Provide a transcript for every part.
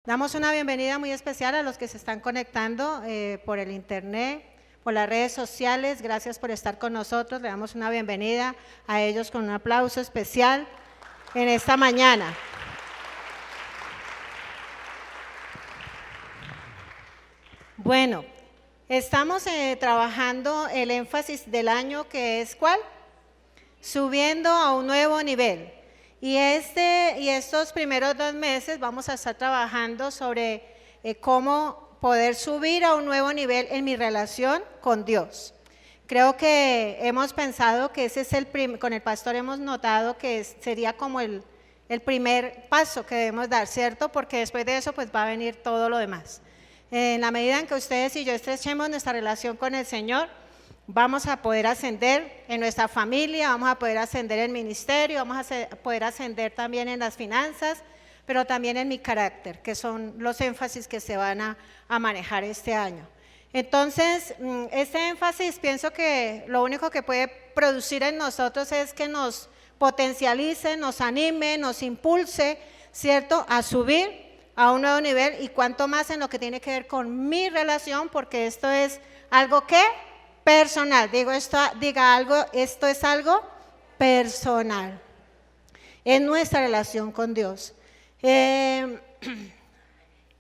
Damos una bienvenida muy especial a los que se están conectando por el internet, por las redes sociales. Gracias por estar con nosotros. Le damos una bienvenida a ellos con un aplauso especial en esta mañana. Bueno, estamos trabajando el énfasis del año, que es ¿cuál? Subiendo a un nuevo nivel. Y estos primeros 2 meses vamos a estar trabajando sobre cómo poder subir a un nuevo nivel en mi relación con Dios. Creo que hemos pensado que ese es con el pastor hemos notado que sería como el primer paso que debemos dar, ¿cierto? Porque después de eso pues va a venir todo lo demás. En la medida en que ustedes y yo estrechemos nuestra relación con el Señor, vamos a poder ascender en nuestra familia, vamos a poder ascender en el ministerio, vamos a poder ascender también en las finanzas, pero también en mi carácter, que son los énfasis que se van a manejar este año. Entonces, este énfasis pienso que lo único que puede producir en nosotros es que nos potencialice, nos anime, nos impulse, ¿cierto?, a subir a un nuevo nivel, y cuanto más en lo que tiene que ver con mi relación, porque esto es algo que personal, esto es algo personal, en nuestra relación con Dios.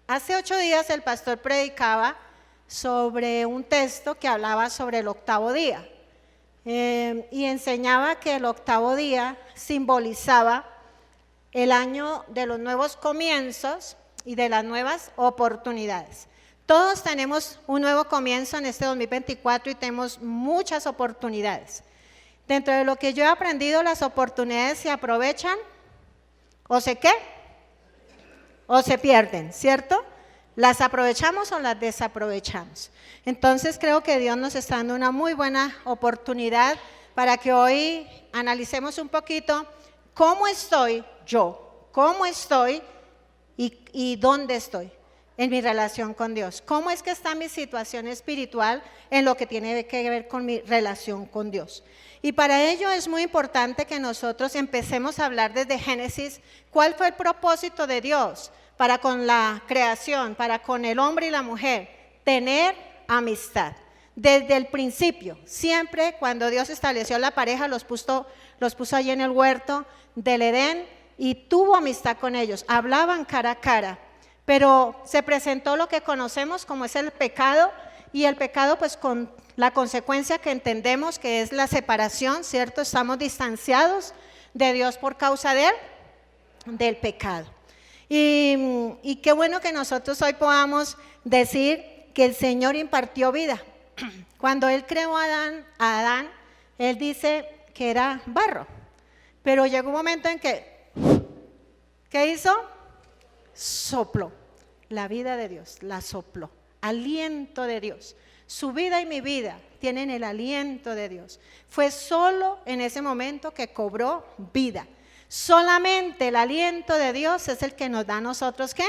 Hace 8 días el pastor predicaba sobre un texto que hablaba sobre el octavo día, y enseñaba que el octavo día simbolizaba el año de los nuevos comienzos y de las nuevas oportunidades. Todos tenemos un nuevo comienzo en este 2024 y tenemos muchas oportunidades. Dentro de lo que yo he aprendido, las oportunidades se aprovechan o se pierden, ¿cierto? ¿Las aprovechamos o las desaprovechamos? Entonces creo que Dios nos está dando una muy buena oportunidad para que hoy analicemos un poquito cómo estoy yo, cómo estoy y dónde estoy en mi relación con Dios. ¿Cómo es que está mi situación espiritual en lo que tiene que ver con mi relación con Dios? Y para ello es muy importante que nosotros empecemos a hablar desde Génesis. ¿Cuál fue el propósito de Dios para con la creación, para con el hombre y la mujer? Tener amistad. Desde el principio, siempre cuando Dios estableció la pareja, los puso allí en el huerto del Edén y tuvo amistad con ellos. Hablaban cara a cara. Pero se presentó lo que conocemos como es el pecado, y el pecado pues con la consecuencia que entendemos que es la separación, ¿cierto? Estamos distanciados de Dios por causa del pecado. Y qué bueno que nosotros hoy podamos decir que el Señor impartió vida. Cuando Él creó a Adán, Él dice que era barro, pero llegó un momento en que, ¿qué hizo? Sopló la vida de Dios, la sopló, aliento de Dios. Su vida y mi vida tienen el aliento de Dios. Fue solo en ese momento que cobró vida. Solamente el aliento de Dios es el que nos da a nosotros ¿qué?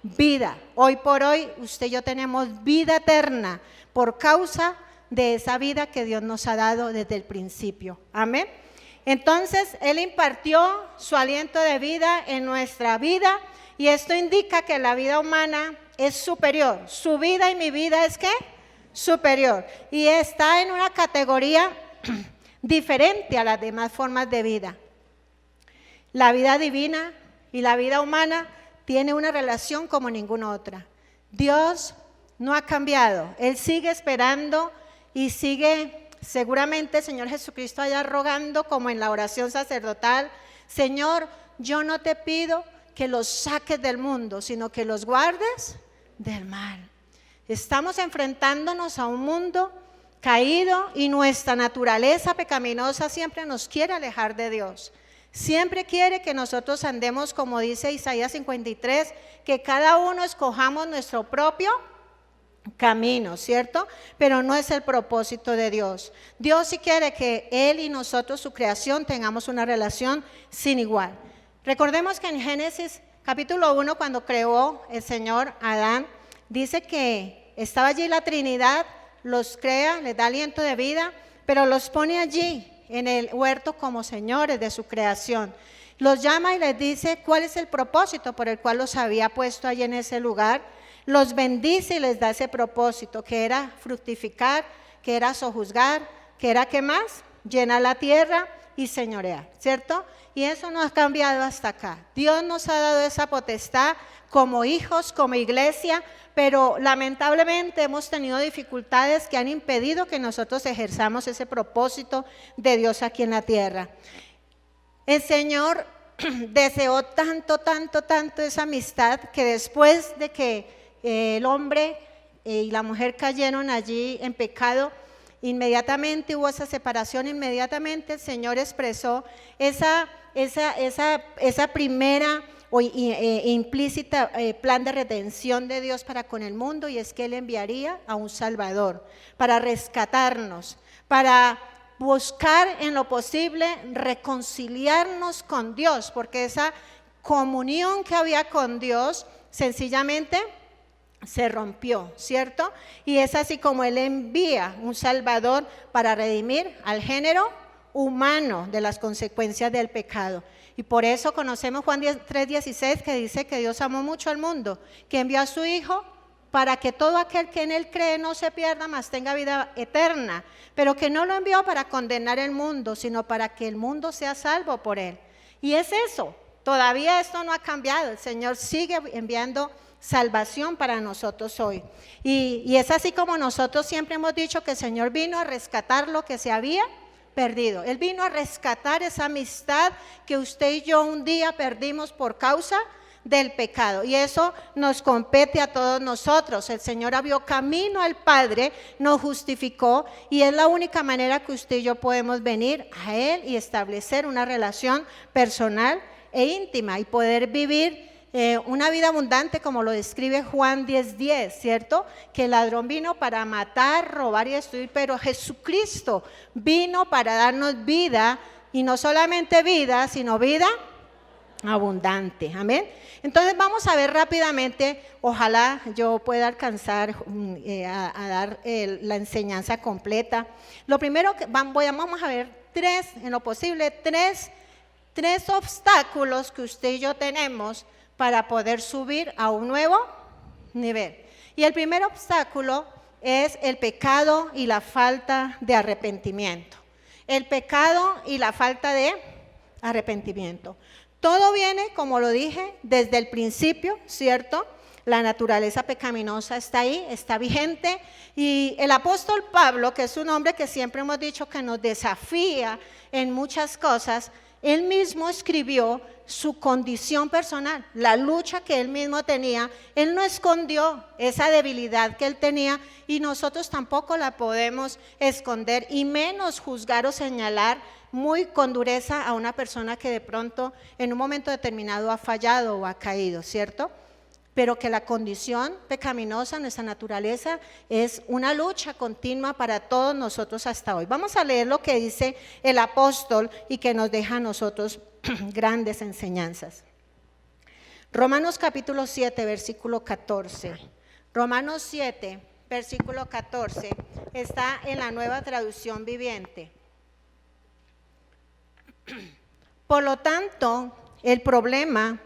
Vida. Hoy por hoy usted y yo tenemos vida eterna por causa de esa vida que Dios nos ha dado desde el principio. Amén. Entonces Él impartió su aliento de vida en nuestra vida. Y esto indica que la vida humana es superior. Su vida y mi vida es ¿qué? Superior. Y está en una categoría diferente a las demás formas de vida. La vida divina y la vida humana tiene una relación como ninguna otra. Dios no ha cambiado. Él sigue esperando y sigue, seguramente el Señor Jesucristo allá rogando como en la oración sacerdotal: Señor, yo no te pido que los saques del mundo, sino que los guardes del mal. Estamos enfrentándonos a un mundo caído y nuestra naturaleza pecaminosa siempre nos quiere alejar de Dios. Siempre quiere que nosotros andemos, como dice Isaías 53, que cada uno escojamos nuestro propio camino, ¿cierto? Pero no es el propósito de Dios. Dios sí quiere que Él y nosotros, su creación, tengamos una relación sin igual. Recordemos que en Génesis capítulo 1, cuando creó el Señor a Adán, dice que estaba allí la Trinidad, los crea, les da aliento de vida, pero los pone allí en el huerto como señores de su creación. Los llama y les dice cuál es el propósito por el cual los había puesto allí en ese lugar. Los bendice y les da ese propósito, que era fructificar, que era sojuzgar, que era ¿qué más? Llenar la tierra y señorear, ¿cierto? Y eso no ha cambiado hasta acá. Dios nos ha dado esa potestad como hijos, como iglesia, pero lamentablemente hemos tenido dificultades que han impedido que nosotros ejerzamos ese propósito de Dios aquí en la tierra. El Señor deseó tanto esa amistad que después de que el hombre y la mujer cayeron allí en pecado, inmediatamente hubo esa separación, inmediatamente el Señor expresó esa primera implícita plan de redención de Dios para con el mundo, y es que Él enviaría a un Salvador para rescatarnos, para buscar en lo posible reconciliarnos con Dios, porque esa comunión que había con Dios sencillamente se rompió, ¿cierto? Y es así como Él envía un Salvador para redimir al género humano de las consecuencias del pecado. Y por eso conocemos Juan 3:16, que dice que Dios amó mucho al mundo, que envió a su Hijo para que todo aquel que en Él cree no se pierda, mas tenga vida eterna, pero que no lo envió para condenar el mundo, sino para que el mundo sea salvo por Él. Y es eso, todavía esto no ha cambiado, el Señor sigue enviando salvación para nosotros hoy. Y es así como nosotros siempre hemos dicho que el Señor vino a rescatar lo que se había perdido. Él vino a rescatar esa amistad que usted y yo un día perdimos por causa del pecado, y eso nos compete a todos nosotros. El Señor abrió camino al Padre, nos justificó, y es la única manera que usted y yo podemos venir a Él y establecer una relación personal e íntima y poder vivir una vida abundante, como lo describe Juan 10:10, ¿cierto? Que el ladrón vino para matar, robar y destruir, pero Jesucristo vino para darnos vida, y no solamente vida, sino vida abundante. Amén. Entonces vamos a ver rápidamente, ojalá yo pueda alcanzar a dar la enseñanza completa. Lo primero que vamos a ver en lo posible, tres obstáculos que usted y yo tenemos para poder subir a un nuevo nivel. Y el primer obstáculo es el pecado y la falta de arrepentimiento. El pecado y la falta de arrepentimiento. Todo viene, como lo dije, desde el principio, ¿cierto? La naturaleza pecaminosa está ahí, está vigente, y el apóstol Pablo, que es un hombre que siempre hemos dicho que nos desafía en muchas cosas, él mismo escribió su condición personal, la lucha que él mismo tenía. Él no escondió esa debilidad que él tenía, y nosotros tampoco la podemos esconder, y menos juzgar o señalar muy con dureza a una persona que de pronto en un momento determinado ha fallado o ha caído, ¿cierto? Pero que la condición pecaminosa, nuestra naturaleza, es una lucha continua para todos nosotros hasta hoy. Vamos a leer lo que dice el apóstol y que nos deja a nosotros grandes enseñanzas. Romanos capítulo 7, versículo 14. Romanos 7, versículo 14, está en la Nueva Traducción Viviente. Por lo tanto, el problema,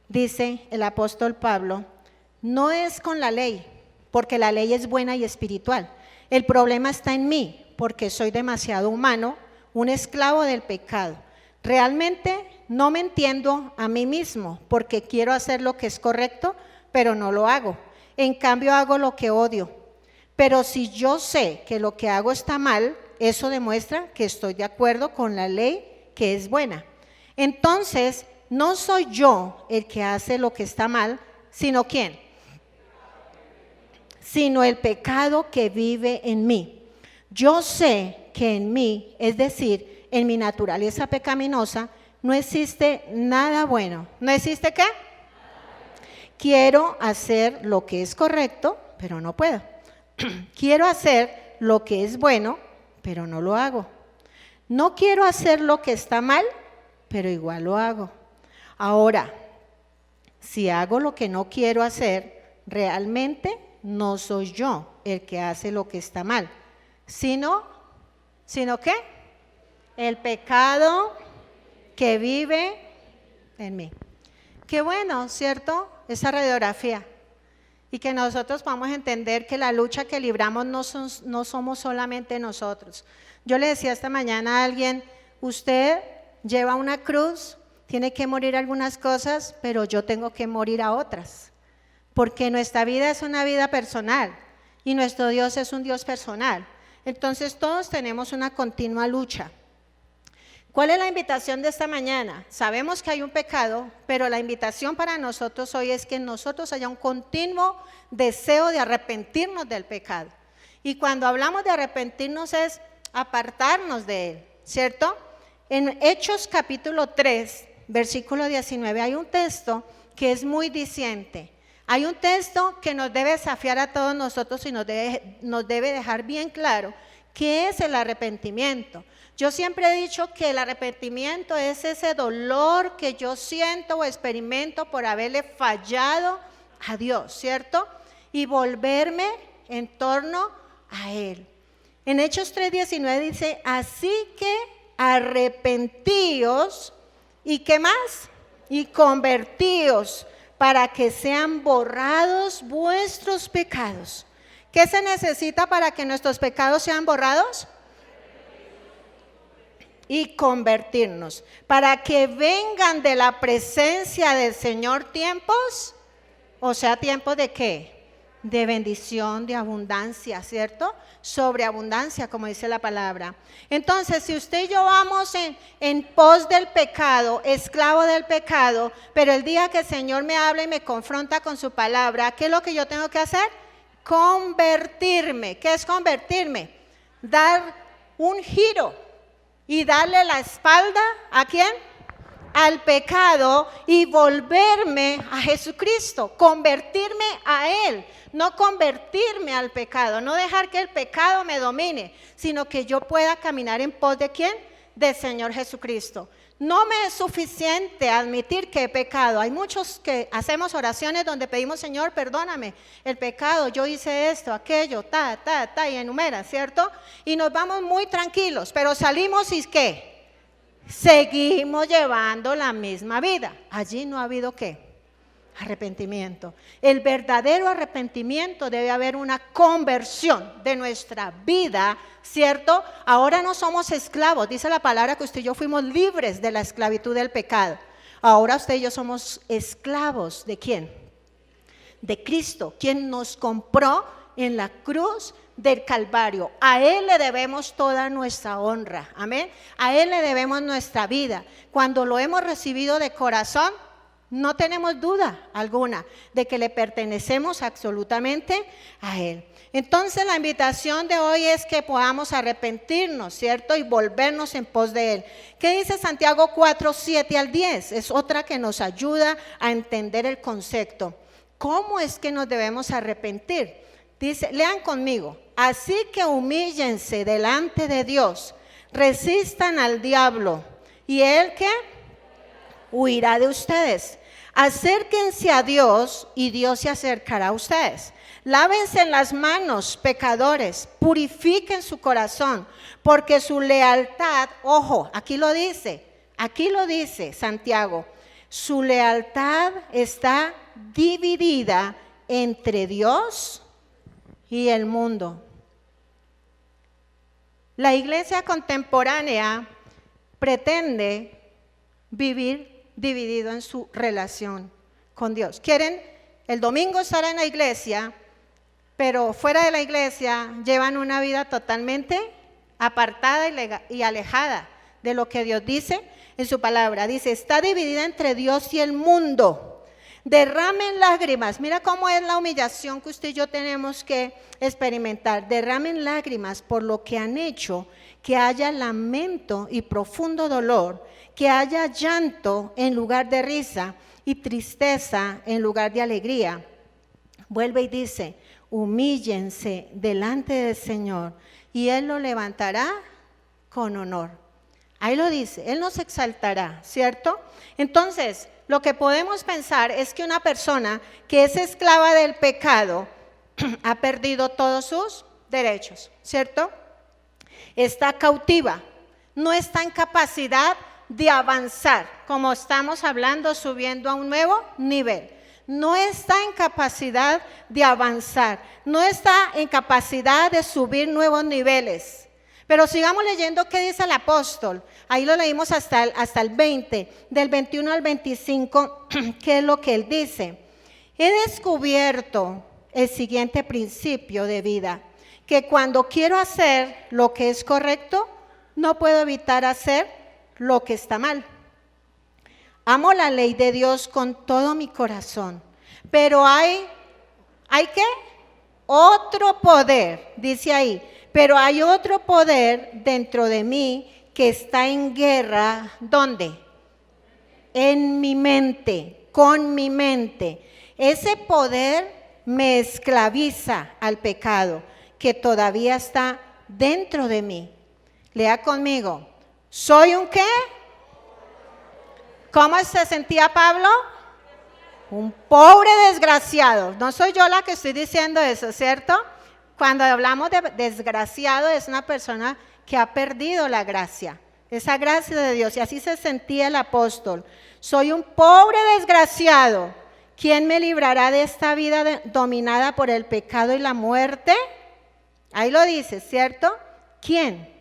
dice el apóstol Pablo, no es con la ley, porque la ley es buena y espiritual. El problema está en mí, porque soy demasiado humano, un esclavo del pecado. Realmente no me entiendo a mí mismo, porque quiero hacer lo que es correcto, pero no lo hago. En cambio hago lo que odio. Pero si yo sé que lo que hago está mal, eso demuestra que estoy de acuerdo con la ley que es buena. Entonces, no soy yo el que hace lo que está mal, sino ¿quién? Sino el pecado que vive en mí. Yo sé que en mí, es decir, en mi naturaleza pecaminosa, no existe nada bueno. ¿No existe qué? Quiero hacer lo que es correcto, pero no puedo. Quiero hacer lo que es bueno, pero no lo hago. No quiero hacer lo que está mal, pero igual lo hago. Ahora, si hago lo que no quiero hacer, realmente no soy yo el que hace lo que está mal, sino ¿qué? El pecado que vive en mí. Qué bueno, ¿cierto? Esa radiografía. Y que nosotros podamos entender que la lucha que libramos no somos solamente nosotros. Yo le decía esta mañana a alguien, usted lleva una cruz, tiene que morir algunas cosas, pero yo tengo que morir a otras. Porque nuestra vida es una vida personal y nuestro Dios es un Dios personal. Entonces todos tenemos una continua lucha. ¿Cuál es la invitación de esta mañana? Sabemos que hay un pecado, pero la invitación para nosotros hoy es que nosotros haya un continuo deseo de arrepentirnos del pecado. Y cuando hablamos de arrepentirnos es apartarnos de él, ¿cierto? En Hechos capítulo 3, versículo 19, hay un texto que es muy diciente. Hay un texto que nos debe desafiar a todos nosotros y nos debe dejar bien claro qué es el arrepentimiento. Yo siempre he dicho que el arrepentimiento es ese dolor que yo siento o experimento por haberle fallado a Dios, ¿cierto? Y volverme en torno a Él. En Hechos 3:19 dice, así que arrepentíos y ¿qué más? Y convertíos para que sean borrados vuestros pecados. ¿Qué se necesita para que nuestros pecados sean borrados? Y convertirnos, para que vengan de la presencia del Señor tiempos, o sea, tiempos de ¿qué? De bendición, de abundancia, ¿cierto? Sobreabundancia, como dice la palabra. Entonces, si usted y yo vamos en pos del pecado, esclavo del pecado, pero el día que el Señor me habla y me confronta con su palabra, ¿qué es lo que yo tengo que hacer? Convertirme. ¿Qué es convertirme? Dar un giro. Y darle la espalda, ¿a quién? Al pecado y volverme a Jesucristo, convertirme a Él, no convertirme al pecado, no dejar que el pecado me domine, sino que yo pueda caminar en pos de ¿quién? Del Señor Jesucristo. No me es suficiente admitir que he pecado. Hay muchos que hacemos oraciones donde pedimos, Señor, perdóname el pecado, yo hice esto, aquello, y enumera, ¿cierto? Y nos vamos muy tranquilos, pero salimos y ¿qué? Seguimos llevando la misma vida. Allí no ha habido ¿qué? Arrepentimiento. El verdadero arrepentimiento debe haber una conversión de nuestra vida, ¿cierto? Ahora no somos esclavos, dice la palabra que usted y yo fuimos libres de la esclavitud del pecado. Ahora usted y yo somos esclavos, ¿de quién? De Cristo, quien nos compró en la cruz del Calvario. A Él le debemos toda nuestra honra, amén. A Él le debemos nuestra vida. Cuando lo hemos recibido de corazón, no tenemos duda alguna de que le pertenecemos absolutamente a Él. Entonces la invitación de hoy es que podamos arrepentirnos, ¿cierto? Y volvernos en pos de Él. ¿Qué dice Santiago 4, 7 al 10? Es otra que nos ayuda a entender el concepto. ¿Cómo es que nos debemos arrepentir? Dice, lean conmigo. Así que humíllense delante de Dios, resistan al diablo, y Él ¿qué? Huirá de ustedes. Acérquense a Dios y Dios se acercará a ustedes. Lávense las manos, pecadores, purifiquen su corazón, porque su lealtad, ojo, aquí lo dice Santiago, su lealtad está dividida entre Dios y el mundo. La iglesia contemporánea pretende vivir dividido en su relación con Dios. Quieren el domingo estar en la iglesia, pero fuera de la iglesia llevan una vida totalmente apartada y alejada de lo que Dios dice en su palabra. Dice, está dividida entre Dios y el mundo. Derramen lágrimas. Mira cómo es la humillación que usted y yo tenemos que experimentar. Derramen lágrimas por lo que han hecho, que haya lamento y profundo dolor, que haya llanto en lugar de risa y tristeza en lugar de alegría. Vuelve y dice, humíllense delante del Señor y Él lo levantará con honor. Ahí lo dice, Él nos exaltará, ¿cierto? Entonces, lo que podemos pensar es que una persona que es esclava del pecado ha perdido todos sus derechos, ¿cierto? Está cautiva, no está en capacidad de avanzar, como estamos hablando, subiendo a un nuevo nivel. No está en capacidad de avanzar, no está en capacidad de subir nuevos niveles. Pero sigamos leyendo qué dice el apóstol. Ahí lo leímos hasta el 20, del 21 al 25, qué es lo que él dice. He descubierto el siguiente principio de vida, que cuando quiero hacer lo que es correcto, no puedo evitar hacer lo que está mal. Amo la ley de Dios con todo mi corazón, pero ¿hay qué? Otro poder, dice ahí, pero hay otro poder dentro de mí que está en guerra, ¿dónde? En mi mente, con mi mente. Ese poder me esclaviza al pecado que todavía está dentro de mí. Lea conmigo. ¿Soy un qué? ¿Cómo se sentía Pablo? Un pobre desgraciado. No soy yo la que estoy diciendo eso, ¿cierto? Cuando hablamos de desgraciado es una persona que ha perdido la gracia, esa gracia de Dios. Y así se sentía el apóstol. Soy un pobre desgraciado. ¿Quién me librará de esta vida dominada por el pecado y la muerte? Ahí lo dice, ¿cierto? ¿Quién?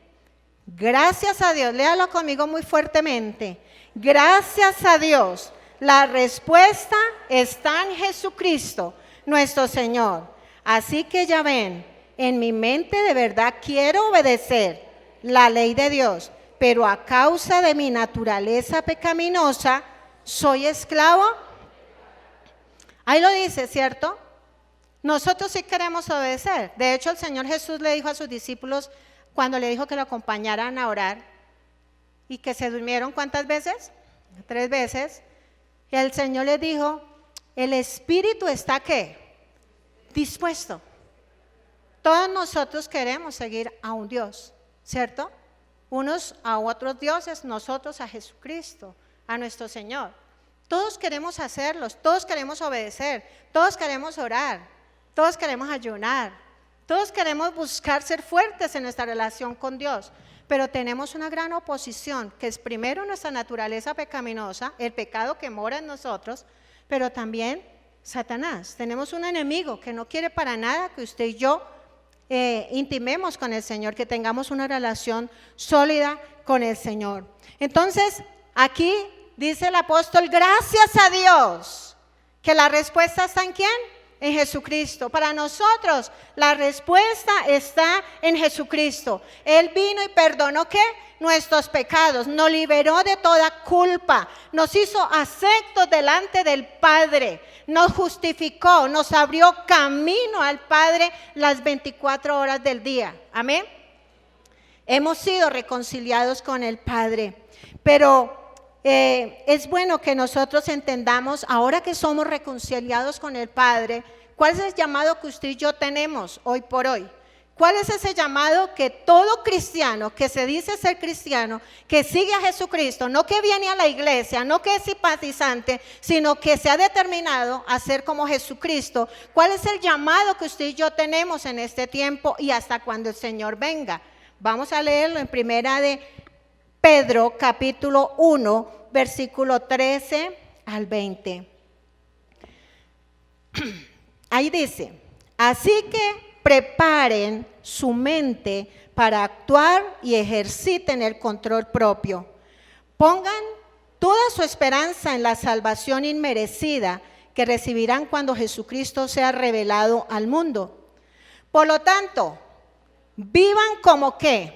Gracias a Dios. Léalo conmigo muy fuertemente. Gracias a Dios. La respuesta está en Jesucristo, nuestro Señor. Así que ya ven, en mi mente de verdad quiero obedecer la ley de Dios, pero a causa de mi naturaleza pecaminosa, soy esclavo. Ahí lo dice, ¿cierto? Nosotros sí queremos obedecer. De hecho, el Señor Jesús le dijo a sus discípulos, cuando le dijo que lo acompañaran a orar, y que se durmieron, ¿cuántas veces? 3 veces. Y el Señor les dijo, el espíritu está ¿qué? Dispuesto. Todos nosotros queremos seguir a un Dios, ¿cierto? Unos a otros dioses, nosotros a Jesucristo, a nuestro Señor. Todos queremos hacerlos, todos queremos obedecer, todos queremos orar, todos queremos ayunar, todos queremos buscar ser fuertes en nuestra relación con Dios. Pero tenemos una gran oposición, que es primero nuestra naturaleza pecaminosa, el pecado que mora en nosotros, pero también Satanás. Tenemos un enemigo que no quiere para nada que usted y yo intimemos con el Señor, que tengamos una relación sólida con el Señor. Entonces, aquí dice el apóstol, gracias a Dios, que la respuesta está ¿en quién? En Jesucristo. Para nosotros la respuesta está en Jesucristo. Él vino y perdonó ¿qué? Nuestros pecados, nos liberó de toda culpa, nos hizo aceptos delante del Padre, nos justificó, nos abrió camino al Padre las 24 horas del día. Amén. Hemos sido reconciliados con el Padre, pero es bueno que nosotros entendamos, ahora que somos reconciliados con el Padre, ¿cuál es el llamado que usted y yo tenemos hoy por hoy? ¿Cuál es ese llamado que todo cristiano que se dice ser cristiano, que sigue a Jesucristo, no que viene a la iglesia, no que es simpatizante, sino que se ha determinado a ser como Jesucristo? ¿Cuál es el llamado que usted y yo tenemos en este tiempo y hasta cuando el Señor venga? Vamos a leerlo en primera de Pedro, capítulo 1, versículo 13 al 20. Ahí dice, así que preparen su mente para actuar y ejerciten el control propio. Pongan toda su esperanza en la salvación inmerecida que recibirán cuando Jesucristo sea revelado al mundo. Por lo tanto, vivan como ¿qué?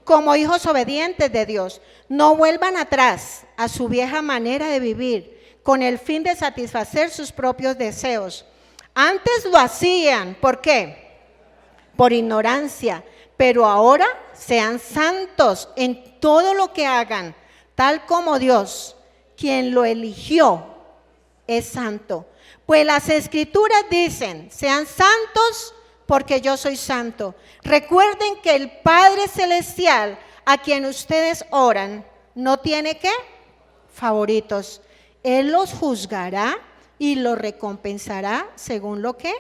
Como hijos obedientes de Dios. No vuelvan atrás a su vieja manera de vivir con el fin de satisfacer sus propios deseos. Antes lo hacían, ¿por qué? Por ignorancia, pero ahora sean santos en todo lo que hagan, tal como Dios, quien lo eligió, es santo. Pues las Escrituras dicen, sean santos porque yo soy santo. Recuerden que el Padre Celestial, a quien ustedes oran, no tiene ¿qué? Favoritos. Él los juzgará y los recompensará según lo que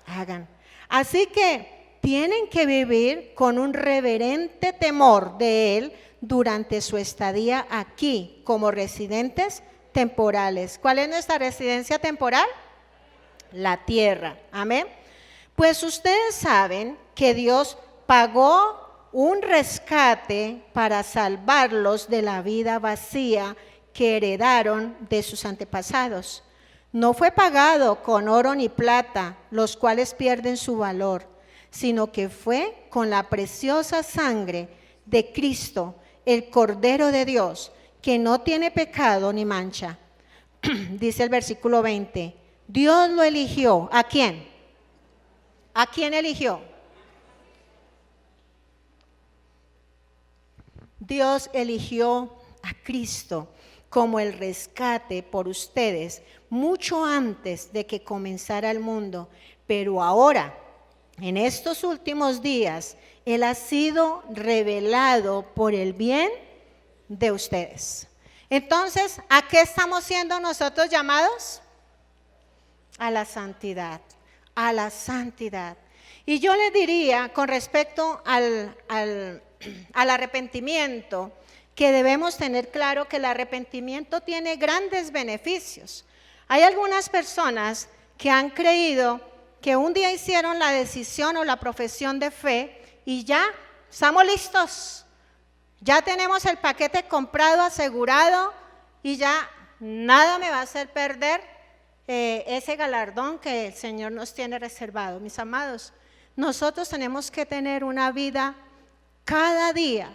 hagan. Así que tienen que vivir con un reverente temor de Él durante su estadía aquí como residentes temporales. ¿Cuál es nuestra residencia temporal? La tierra. Amén. Pues ustedes saben que Dios pagó un rescate para salvarlos de la vida vacía que heredaron de sus antepasados. No fue pagado con oro ni plata, los cuales pierden su valor, sino que fue con la preciosa sangre de Cristo, el Cordero de Dios, que no tiene pecado ni mancha. Dice el versículo 20, Dios lo eligió. ¿A quién? ¿A quién eligió? Dios eligió a Cristo como el rescate por ustedes mucho antes de que comenzara el mundo, pero ahora, en estos últimos días, Él ha sido revelado por el bien de ustedes. Entonces, ¿a qué estamos siendo nosotros llamados? A la santidad, a la santidad. Y yo le diría con respecto al arrepentimiento, que debemos tener claro que el arrepentimiento tiene grandes beneficios. Hay algunas personas que han creído que un día hicieron la decisión o la profesión de fe y ya estamos listos, ya tenemos el paquete comprado, asegurado y ya nada me va a hacer perder ese galardón que el Señor nos tiene reservado. Mis amados, nosotros tenemos que tener una vida cada día,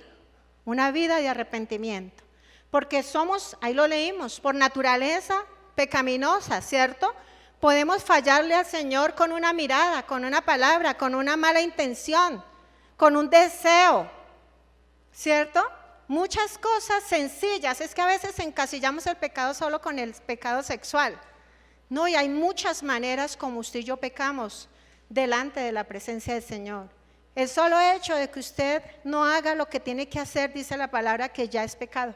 una vida de arrepentimiento, porque somos, ahí lo leímos, por naturaleza pecaminosa, ¿cierto? Podemos fallarle al Señor con una mirada, con una palabra, con una mala intención, con un deseo, ¿cierto? Muchas cosas sencillas, es que a veces encasillamos el pecado solo con el pecado sexual. No, y hay muchas maneras como usted y yo pecamos delante de la presencia del Señor. El solo hecho de que usted no haga lo que tiene que hacer, dice la palabra, que ya es pecado,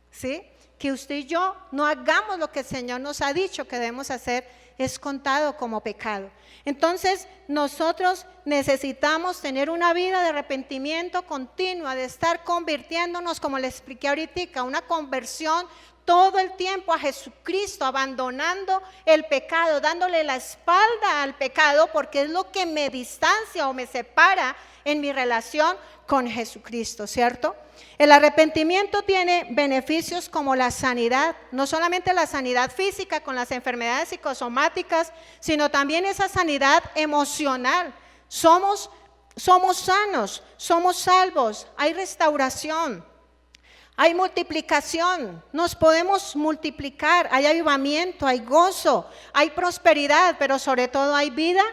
¿sí? Que usted y yo no hagamos lo que el Señor nos ha dicho que debemos hacer, es contado como pecado. Entonces, nosotros necesitamos tener una vida de arrepentimiento continua, de estar convirtiéndonos, como le expliqué ahorita, una conversión todo el tiempo a Jesucristo, abandonando el pecado, dándole la espalda al pecado, porque es lo que me distancia o me separa en mi relación con Jesucristo, ¿cierto? El arrepentimiento tiene beneficios como la sanidad, no solamente la sanidad física con las enfermedades psicosomáticas, sino también esa sanidad emocional. Somos sanos, somos salvos, hay restauración. Hay multiplicación, nos podemos multiplicar, hay avivamiento, hay gozo, hay prosperidad, pero sobre todo hay vida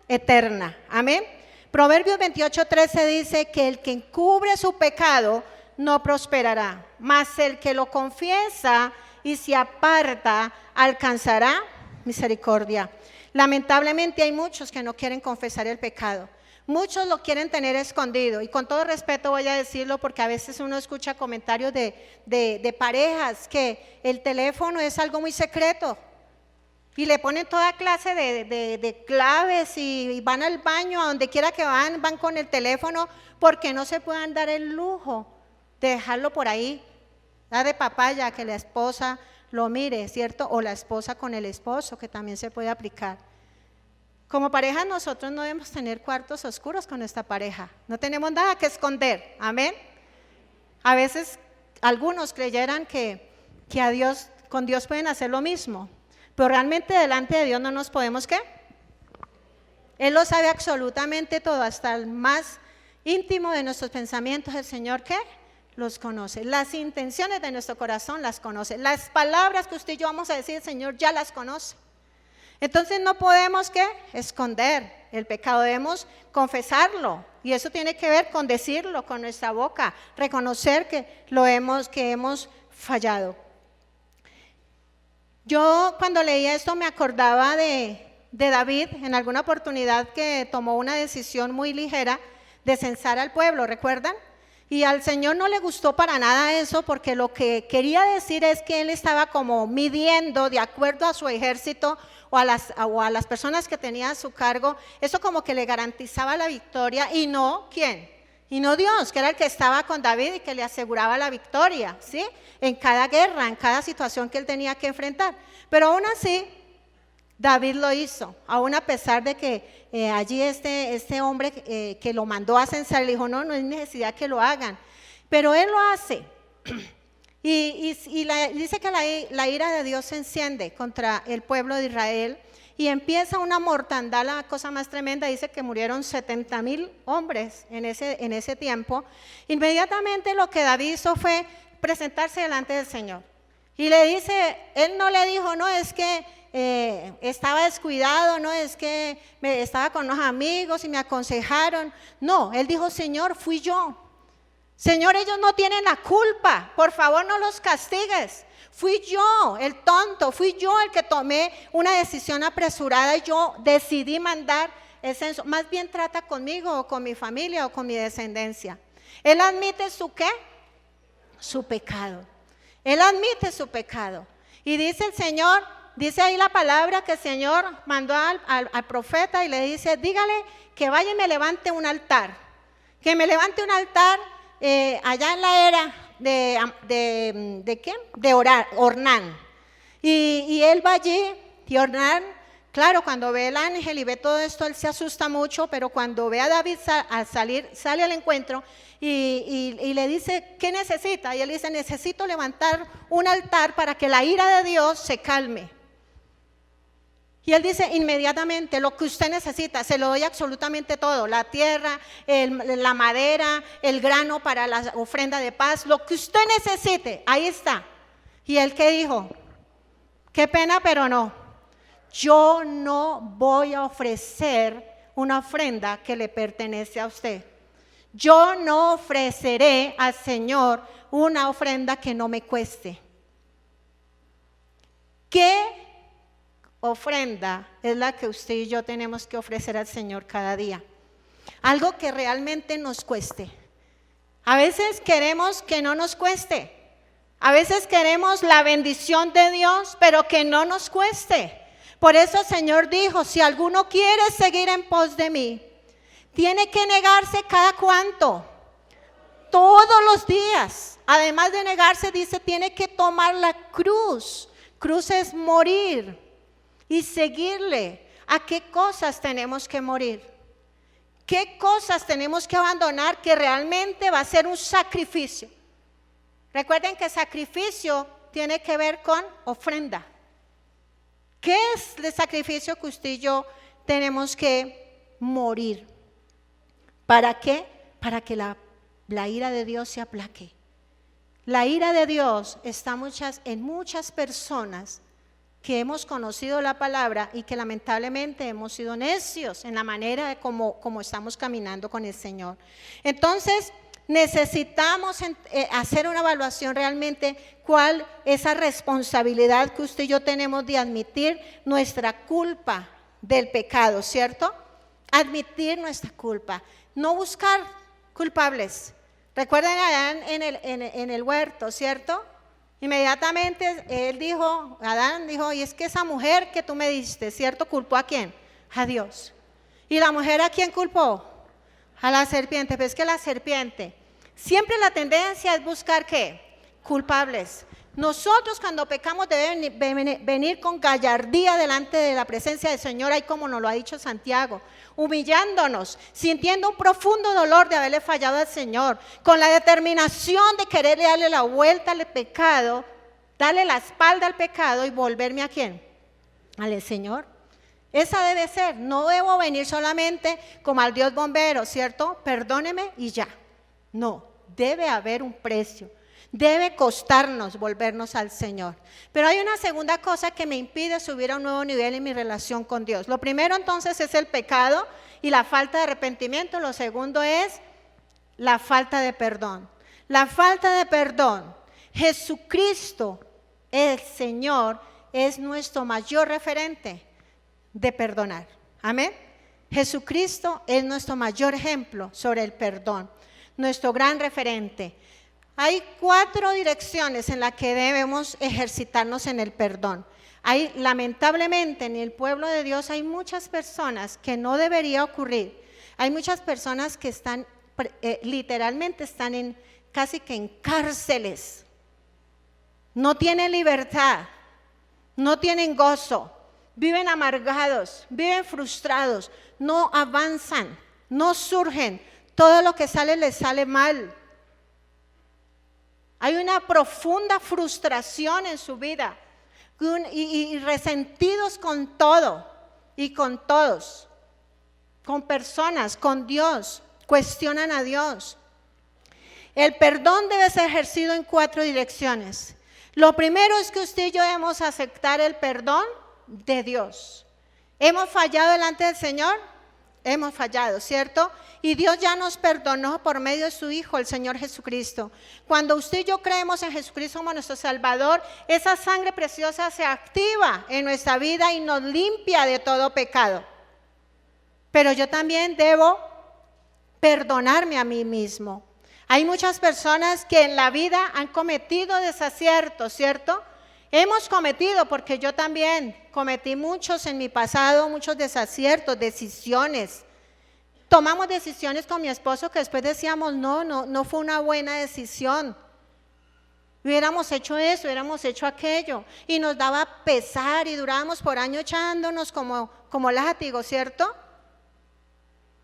eterna. Amén. Proverbios 28:13 dice que el que encubre su pecado no prosperará, mas el que lo confiesa y se aparta alcanzará misericordia. Lamentablemente hay muchos que no quieren confesar el pecado. Muchos lo quieren tener escondido, y con todo respeto voy a decirlo porque a veces uno escucha comentarios de parejas que el teléfono es algo muy secreto y le ponen toda clase de claves y van al baño, a donde quiera que van con el teléfono porque no se puedan dar el lujo de dejarlo por ahí, da de papaya que la esposa lo mire, ¿cierto? O la esposa con el esposo, que también se puede aplicar. Como pareja nosotros no debemos tener cuartos oscuros con nuestra pareja, no tenemos nada que esconder, amén. A veces algunos creyeran que con Dios pueden hacer lo mismo, pero realmente delante de Dios no nos podemos, ¿qué? Él lo sabe absolutamente todo, hasta el más íntimo de nuestros pensamientos, el Señor, ¿qué? Los conoce, las intenciones de nuestro corazón las conoce, las palabras que usted y yo vamos a decir, el Señor ya las conoce. Entonces no podemos, ¿qué? Esconder el pecado, debemos confesarlo, y eso tiene que ver con decirlo con nuestra boca, reconocer que hemos fallado. Yo cuando leía esto me acordaba de David en alguna oportunidad que tomó una decisión muy ligera de censar al pueblo, ¿recuerdan? Y al Señor no le gustó para nada eso, porque lo que quería decir es que Él estaba como midiendo de acuerdo a su ejército o a las personas que tenía a su cargo, eso como que le garantizaba la victoria, y no, ¿quién? y no Dios, que era el que estaba con David y que le aseguraba la victoria, ¿sí? En cada guerra, en cada situación que él tenía que enfrentar. Pero aún así, David lo hizo, aún a pesar de que allí este hombre que lo mandó a censar, le dijo, no hay necesidad que lo hagan. Pero él lo hace. Dice que la ira de Dios se enciende contra el pueblo de Israel y empieza una mortandad, la cosa más tremenda. Dice que murieron 70,000 hombres en ese tiempo. Inmediatamente lo que David hizo fue presentarse delante del Señor. Y le dice, él no le dijo, no, es que estaba descuidado, no, es que estaba con unos amigos y me aconsejaron. No, él dijo, Señor, fui yo. Señor, ellos no tienen la culpa, por favor no los castigues. Fui yo el tonto, fui yo el que tomé una decisión apresurada y yo decidí mandar el censo. Más bien trata conmigo o con mi familia o con mi descendencia. Él admite su ¿qué? Su pecado. Él admite su pecado. Y dice el Señor, dice ahí la palabra que el Señor mandó al profeta y le dice, dígale que vaya y me levante un altar. Que me levante un altar allá en la era ¿de qué? De Ornán. Y él va allí y Ornán, claro, cuando ve el ángel y ve todo esto, él se asusta mucho, pero cuando ve a David al salir, sale al encuentro y le dice, ¿qué necesita? Y él dice, necesito levantar un altar para que la ira de Dios se calme. Y él dice, inmediatamente, lo que usted necesita, se lo doy absolutamente todo, la tierra, la madera, el grano para la ofrenda de paz, lo que usted necesite, ahí está. Y él ¿qué dijo? Qué pena, pero no, yo no voy a ofrecer una ofrenda que le pertenece a usted. Yo no ofreceré al Señor una ofrenda que no me cueste. ¿Qué ofrenda es la que usted y yo tenemos que ofrecer al Señor cada día? Algo que realmente nos cueste. A veces queremos que no nos cueste. A veces queremos la bendición de Dios, pero que no nos cueste. Por eso el Señor dijo, si alguno quiere seguir en pos de mí, tiene que negarse cada cuánto. Todos los días. Además de negarse, dice, tiene que tomar la cruz. Cruz es morir. Y seguirle. ¿A qué cosas tenemos que morir? ¿Qué cosas tenemos que abandonar que realmente va a ser un sacrificio? Recuerden que sacrificio tiene que ver con ofrenda. ¿Qué es el sacrificio que usted y yo tenemos que morir? ¿Para qué? Para que la ira de Dios se aplaque. La ira de Dios está en muchas personas que hemos conocido la palabra y que lamentablemente hemos sido necios en la manera de cómo estamos caminando con el Señor. Entonces necesitamos hacer una evaluación realmente cuál es esa responsabilidad que usted y yo tenemos de admitir nuestra culpa del pecado, ¿cierto? Admitir nuestra culpa, no buscar culpables. Recuerden allá en el huerto, ¿cierto? Inmediatamente Adán dijo, y es que esa mujer que tú me diste, ¿cierto? ¿Culpó a quién? A Dios. ¿Y la mujer a quién culpó? A la serpiente. Pero es que la serpiente, siempre la tendencia es buscar ¿qué? Culpables. Nosotros cuando pecamos debemos venir con gallardía delante de la presencia del Señor, ahí como nos lo ha dicho Santiago, humillándonos, sintiendo un profundo dolor de haberle fallado al Señor, con la determinación de quererle darle la vuelta al pecado, darle la espalda al pecado y volverme ¿a quién? Al Señor. Esa debe ser, no debo venir solamente como al Dios bombero, ¿cierto? Perdóneme y ya. No, debe haber un precio. Debe costarnos volvernos al Señor. Pero hay una segunda cosa que me impide subir a un nuevo nivel en mi relación con Dios. Lo primero entonces es el pecado y la falta de arrepentimiento. Lo segundo es la falta de perdón. La falta de perdón. Jesucristo, el Señor, es nuestro mayor referente de perdonar. Amén. Jesucristo es nuestro mayor ejemplo sobre el perdón. Nuestro gran referente. Hay 4 direcciones en las que debemos ejercitarnos en el perdón. Lamentablemente en el pueblo de Dios hay muchas personas que no debería ocurrir. Hay muchas personas que están literalmente están casi que en cárceles. No tienen libertad, no tienen gozo, viven amargados, viven frustrados, no avanzan, no surgen, todo lo que sale les sale mal. Hay una profunda frustración en su vida y resentidos con todo y con todos, con personas, con Dios, cuestionan a Dios. El perdón debe ser ejercido en 4 direcciones. Lo primero es que usted y yo debemos aceptar el perdón de Dios. ¿Hemos fallado delante del Señor? Hemos fallado, ¿cierto? Y Dios ya nos perdonó por medio de su Hijo, el Señor Jesucristo. Cuando usted y yo creemos en Jesucristo como nuestro Salvador, esa sangre preciosa se activa en nuestra vida y nos limpia de todo pecado. Pero yo también debo perdonarme a mí mismo. Hay muchas personas que en la vida han cometido desaciertos, ¿cierto? Hemos cometido, porque yo también cometí muchos en mi pasado, muchos desaciertos, decisiones. Tomamos decisiones con mi esposo que después decíamos, no fue una buena decisión. Hubiéramos hecho eso, hubiéramos hecho aquello. Y nos daba pesar y durábamos por años echándonos como látigo, ¿cierto?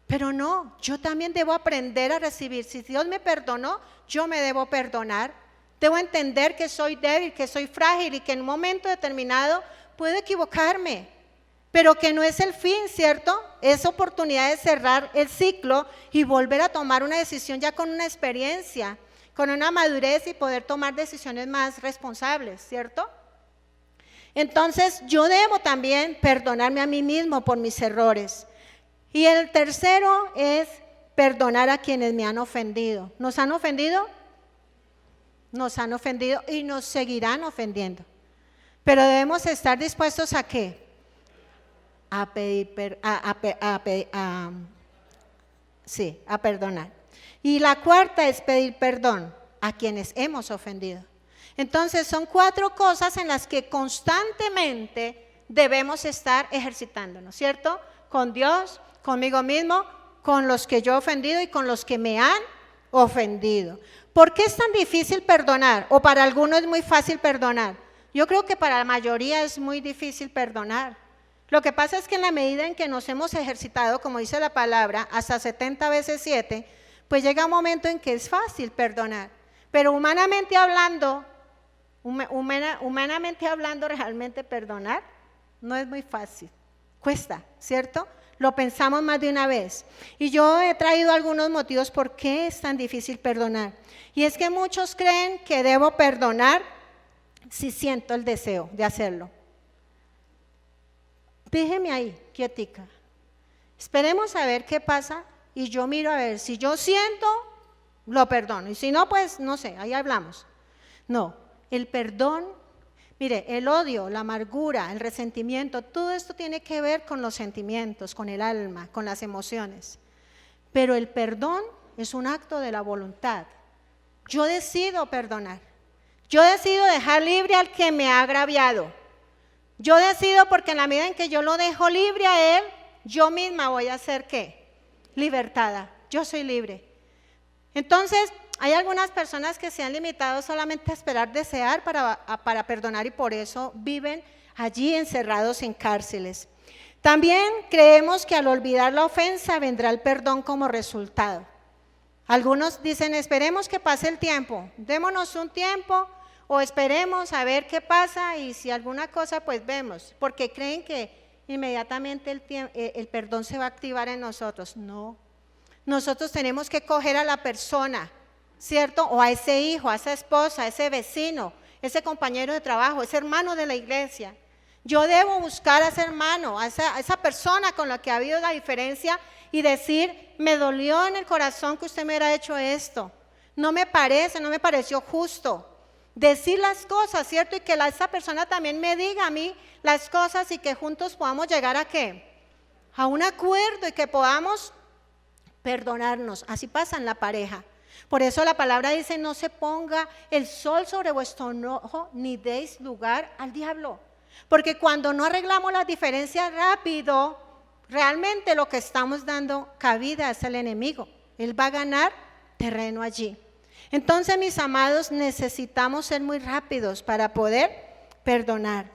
Pero no, yo también debo aprender a recibir. Si Dios me perdonó, yo me debo perdonar. Debo entender que soy débil, que soy frágil y que en un momento determinado puedo equivocarme. Pero que no es el fin, ¿cierto? Es oportunidad de cerrar el ciclo y volver a tomar una decisión ya con una experiencia, con una madurez y poder tomar decisiones más responsables, ¿cierto? Entonces yo debo también perdonarme a mí mismo por mis errores. Y el tercero es perdonar a quienes me han ofendido. ¿Nos han ofendido? Nos han ofendido y nos seguirán ofendiendo. Pero debemos estar dispuestos ¿a qué? A perdonar. Y la cuarta es pedir perdón a quienes hemos ofendido. Entonces son 4 cosas en las que constantemente debemos estar ejercitándonos, ¿cierto? Con Dios, conmigo mismo, con los que yo he ofendido y con los que me han ofendido. ¿Por qué es tan difícil perdonar? O para algunos es muy fácil perdonar. Yo creo que para la mayoría es muy difícil perdonar. Lo que pasa es que en la medida en que nos hemos ejercitado, como dice la palabra, hasta 70 veces 7, pues llega un momento en que es fácil perdonar. Pero humanamente hablando, realmente perdonar no es muy fácil. Cuesta, ¿cierto? Lo pensamos más de una vez. Y yo he traído algunos motivos por qué es tan difícil perdonar. Y es que muchos creen que debo perdonar si siento el deseo de hacerlo. Déjeme ahí, quietica. Esperemos a ver qué pasa y yo miro a ver. Si yo siento, lo perdono. Y si no, pues no sé, ahí hablamos. No, el perdón, mire, el odio, la amargura, el resentimiento, todo esto tiene que ver con los sentimientos, con el alma, con las emociones. Pero el perdón es un acto de la voluntad. Yo decido perdonar. Yo decido dejar libre al que me ha agraviado. Yo decido porque en la medida en que yo lo dejo libre a él, yo misma voy a ser ¿qué? Libertada. Yo soy libre. Entonces, hay algunas personas que se han limitado solamente a esperar desear para perdonar y por eso viven allí encerrados en cárceles. También creemos que al olvidar la ofensa vendrá el perdón como resultado. Algunos dicen, esperemos que pase el tiempo, démonos un tiempo o esperemos a ver qué pasa y si alguna cosa pues vemos, porque creen que inmediatamente el perdón se va a activar en nosotros. No, nosotros tenemos que coger a la persona, ¿cierto? O a ese hijo, a esa esposa, a ese vecino, ese compañero de trabajo, ese hermano de la iglesia. Yo debo buscar a ese hermano, a esa persona con la que ha habido la diferencia y decir, me dolió en el corazón que usted me hubiera hecho esto. No me pareció justo. Decir las cosas, ¿cierto? Y que esa persona también me diga a mí las cosas y que juntos podamos llegar ¿a qué? A un acuerdo y que podamos perdonarnos. Así pasa en la pareja. Por eso la palabra dice, no se ponga el sol sobre vuestro enojo ni deis lugar al diablo. Porque cuando no arreglamos las diferencias rápido, realmente lo que estamos dando cabida es el enemigo. Él va a ganar terreno allí. Entonces, mis amados, necesitamos ser muy rápidos para poder perdonar.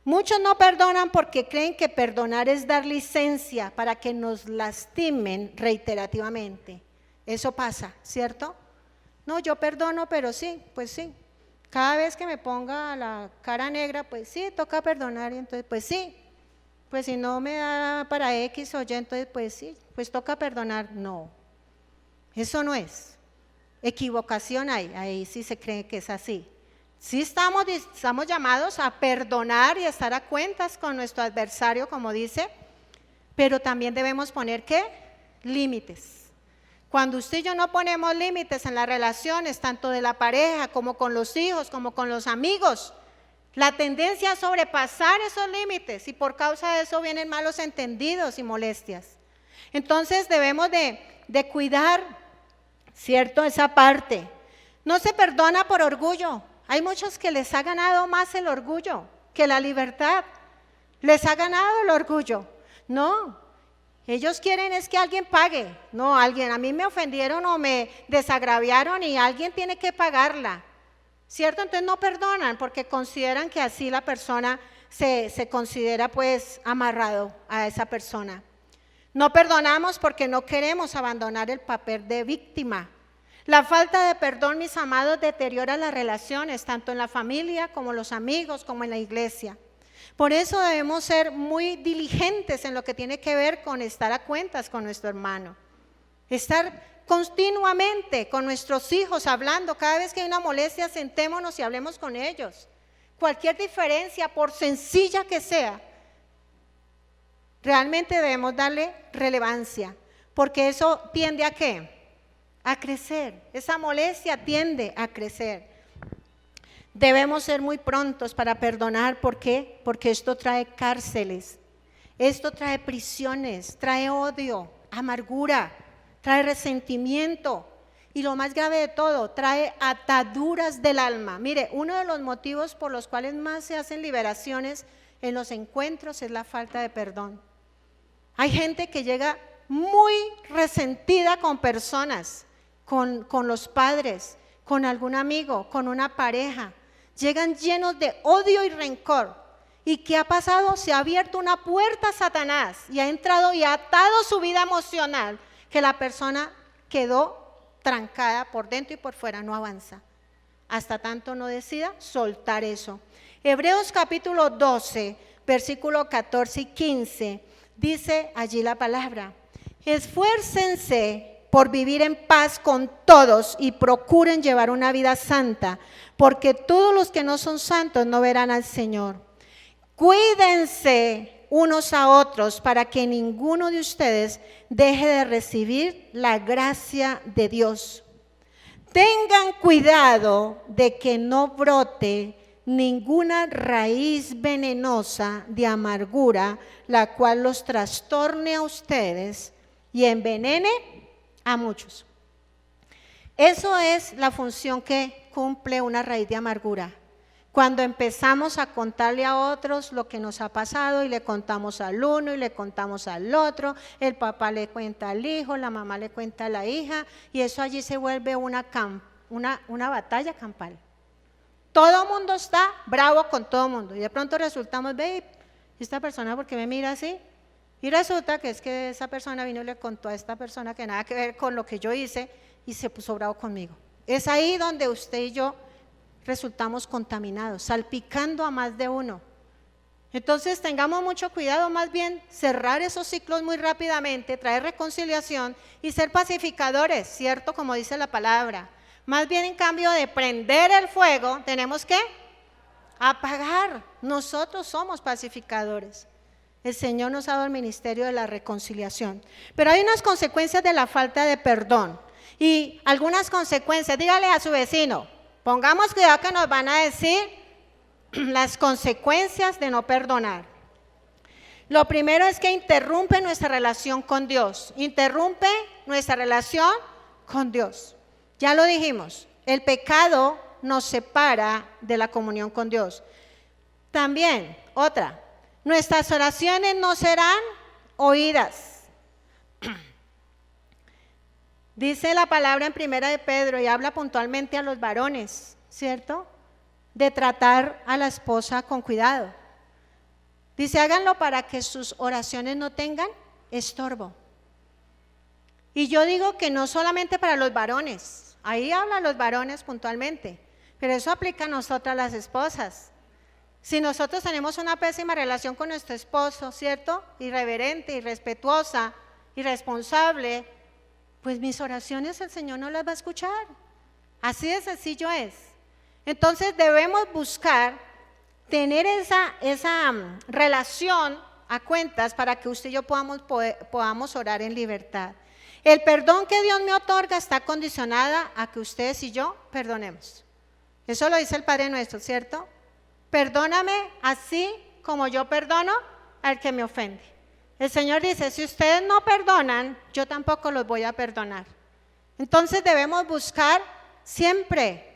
Muchos no perdonan porque creen que perdonar es dar licencia para que nos lastimen reiterativamente. Eso pasa, ¿cierto? No, yo perdono, pero sí, pues sí. Cada vez que me ponga la cara negra, pues sí, toca perdonar, y entonces pues sí. Pues si no me da para X o Y, entonces pues sí, pues toca perdonar. No, eso no es. Equivocación hay, ahí sí se cree que es así. Sí estamos llamados a perdonar y a estar a cuentas con nuestro adversario, como dice, pero también debemos poner, ¿qué? Límites. Cuando usted y yo no ponemos límites en las relaciones, tanto de la pareja como con los hijos, como con los amigos, la tendencia a sobrepasar esos límites y por causa de eso vienen malos entendidos y molestias. Entonces debemos de cuidar, ¿cierto? Esa parte. No se perdona por orgullo. Hay muchos que les ha ganado más el orgullo que la libertad. Les ha ganado el orgullo. No, ellos quieren es que alguien pague. No, a mí me ofendieron o me desagraviaron y alguien tiene que pagarla. ¿Cierto? Entonces no perdonan porque consideran que así la persona se considera pues amarrado a esa persona. No perdonamos porque no queremos abandonar el papel de víctima. La falta de perdón, mis amados, deteriora las relaciones, tanto en la familia como los amigos, como en la iglesia. Por eso debemos ser muy diligentes en lo que tiene que ver con estar a cuentas con nuestro hermano. Estar continuamente con nuestros hijos hablando, cada vez que hay una molestia, sentémonos y hablemos con ellos. Cualquier diferencia, por sencilla que sea, realmente debemos darle relevancia, porque eso tiende a ¿qué? A crecer. Esa molestia tiende a crecer. Debemos ser muy prontos para perdonar. ¿Por qué? Porque esto trae cárceles, esto trae prisiones, trae odio, amargura, trae resentimiento y lo más grave de todo, trae ataduras del alma. Mire, uno de los motivos por los cuales más se hacen liberaciones en los encuentros es la falta de perdón. Hay gente que llega muy resentida con personas, con los padres, con algún amigo, con una pareja. Llegan llenos de odio y rencor. ¿Y qué ha pasado? Se ha abierto una puerta a Satanás y ha entrado y ha atado su vida emocional, que la persona quedó trancada por dentro y por fuera, no avanza. Hasta tanto no decida soltar eso. Hebreos capítulo 12, versículo 14 y 15, dice allí la palabra: esfuércense por vivir en paz con todos y procuren llevar una vida santa, porque todos los que no son santos no verán al Señor. Cuídense unos a otros para que ninguno de ustedes deje de recibir la gracia de Dios. Tengan cuidado de que no brote ninguna raíz venenosa de amargura, la cual los trastorne a ustedes y envenene a muchos. Eso es la función que cumple una raíz de amargura. Cuando empezamos a contarle a otros lo que nos ha pasado y le contamos al uno y le contamos al otro, el papá le cuenta al hijo, la mamá le cuenta a la hija, y eso allí se vuelve una batalla campal. Todo el mundo está bravo con todo el mundo y de pronto resultamos, ve, ¿esta persona por qué me mira así? Y resulta que es que esa persona vino y le contó a esta persona que nada que ver con lo que yo hice y se puso bravo conmigo. Es ahí donde usted y yo resultamos contaminados, salpicando a más de uno. Entonces tengamos mucho cuidado, más bien cerrar esos ciclos muy rápidamente, traer reconciliación y ser pacificadores, ¿cierto? Como dice la palabra. Más bien en cambio de prender el fuego, tenemos que apagar. Nosotros somos pacificadores. El Señor nos ha dado el ministerio de la reconciliación. Pero hay unas consecuencias de la falta de perdón. Y algunas consecuencias, dígale a su vecino, pongamos cuidado que nos van a decir las consecuencias de no perdonar. Lo primero es que interrumpe nuestra relación con Dios. Interrumpe nuestra relación con Dios. Ya lo dijimos, el pecado nos separa de la comunión con Dios. También, otra, nuestras oraciones no serán oídas. Dice la palabra en Primera de Pedro y habla puntualmente a los varones, ¿cierto? De tratar a la esposa con cuidado. Dice, háganlo para que sus oraciones no tengan estorbo. Y yo digo que no solamente para los varones, ahí hablan los varones puntualmente, pero eso aplica a nosotras las esposas. Si nosotros tenemos una pésima relación con nuestro esposo, ¿cierto? Irreverente, irrespetuosa, irresponsable, pues mis oraciones el Señor no las va a escuchar. Así de sencillo es. Entonces debemos buscar tener esa relación a cuentas para que usted y yo podamos orar en libertad. El perdón que Dios me otorga está condicionada a que ustedes y yo perdonemos. Eso lo dice el Padre Nuestro, ¿cierto? Perdóname así como yo perdono al que me ofende. El Señor dice, si ustedes no perdonan, yo tampoco los voy a perdonar. Entonces debemos buscar siempre